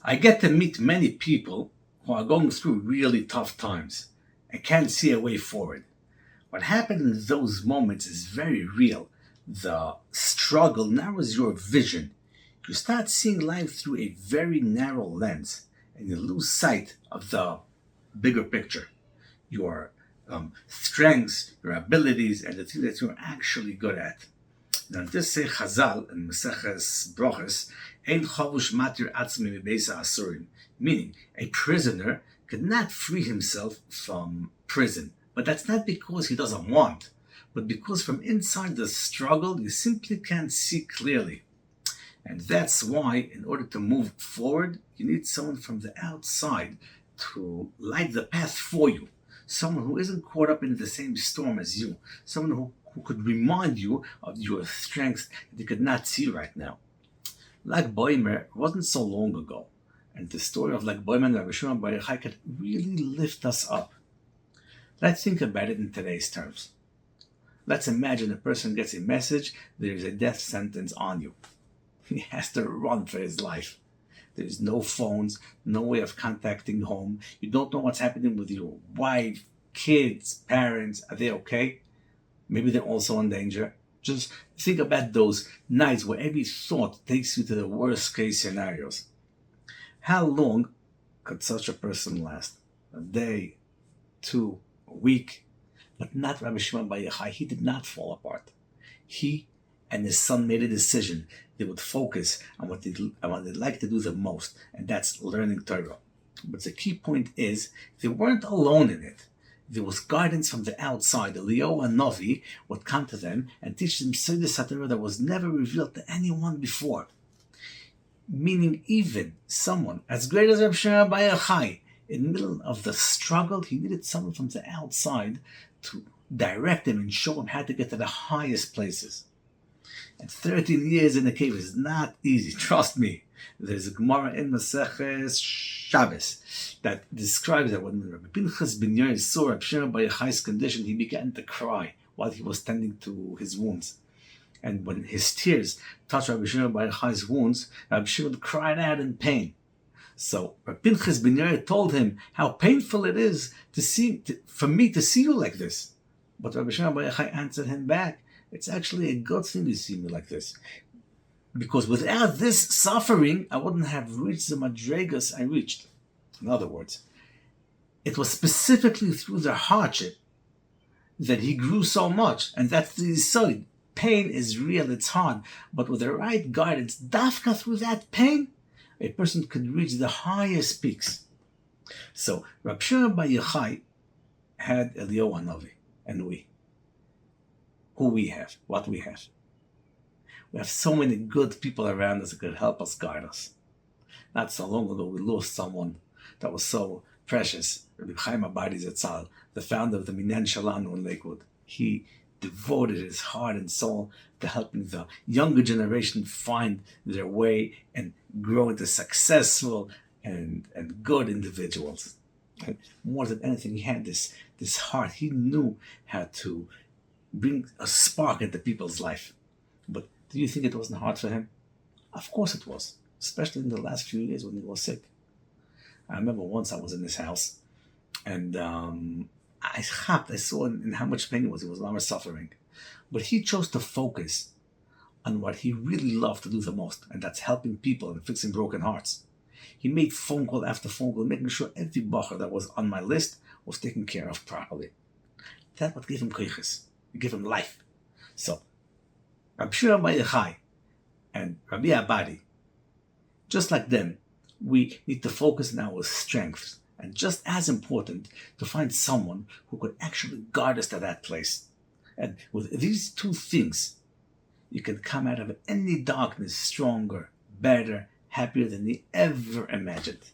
I get to meet many people who are going through really tough times and can't see a way forward. What happens in those moments is very real. The struggle narrows your vision. You start seeing life through a very narrow lens and you lose sight of the bigger picture. Your strengths, your abilities, and the things that you're actually good at. Now, this say Chazal in Maseches Broches, Ein chavush matir atzmi mibeisa asurim, meaning a prisoner cannot free himself from prison. But that's not because he doesn't want, but because from inside the struggle, you simply can't see clearly. And that's why, in order to move forward, you need someone from the outside to light the path for you. Someone who isn't caught up in the same storm as you. Someone who could remind you of your strengths that you could not see right now. Lag Boimer wasn't so long ago, and the story of Lag Boimer and Rabbi Shimon Bar Yochai could really lift us up. Let's think about it in today's terms. Let's imagine a person gets a message, there is a death sentence on you. He has to run for his life. There's no phones, no way of contacting home. You don't know what's happening with your wife, kids, parents. Are they okay? Maybe they're also in danger. Just think about those nights where every thought takes you to the worst case scenarios. How long could such a person last? A day, 2, a week? But not Rabbi Shimon Bar Yochai. He did not fall apart. He and his son made a decision. They would focus on what they'd like to do the most, and that's learning Torah. But the key point is, they weren't alone in it. There was guidance from the outside. Eliyahu HaNavi would come to them and teach them Seidas HaTorah that was never revealed to anyone before. Meaning even someone as great as Rabbi Shimon Bar Yochai, in the middle of the struggle, he needed someone from the outside to direct him and show him how to get to the highest places. And 13 years in the cave is not easy, trust me. There's a Gemara in Maseches Shabbos that describes that when Rabbi Pinchas ben Yair saw Rabbi Shimon Bar Yochai's condition, he began to cry while he was tending to his wounds. And when his tears touched Rabbi Shimon Bar Yochai's wounds, Rabbi Shimon cried out in pain. So Rabbi Pinchas ben Yair told him how painful it is for me to see you like this. But Rabbi Shimon Bar Yochai answered him back, it's actually a good thing to see me like this. Because without this suffering, I wouldn't have reached the madregas I reached. In other words, it was specifically through the hardship that he grew so much. And that's the side. Pain is real, it's hard. But with the right guidance, dafka through that pain, a person could reach the highest peaks. So, Rabbi Shimon Bar Yochai had Eliyahu HaNavi, and we. Who we have, what we have. We have so many good people around us that could help us, guide us. Not so long ago, we lost someone that was so precious, Rabbi Chaim Abadi Zatzal, the founder of the Minyan Shalanu in Lakewood. He devoted his heart and soul to helping the younger generation find their way and grow into successful and good individuals. And more than anything, he had this heart. He knew how to bring a spark into people's life. But do you think it wasn't hard for him? Of course it was, especially in the last few years when he was sick. I remember once I was in his house, and I saw in how much pain he was. He was suffering. But he chose to focus on what he really loved to do the most, and that's helping people and fixing broken hearts. He made phone call after phone call, making sure every bacher that was on my list was taken care of properly. That's what gave him koiches. It gave him life. So, Rabbi Shimon Bar Yochai and Rabbi Abadi, just like them, we need to focus on our strengths. And just as important, to find someone who could actually guide us to that place. And with these two things, you can come out of any darkness stronger, better, happier than you ever imagined.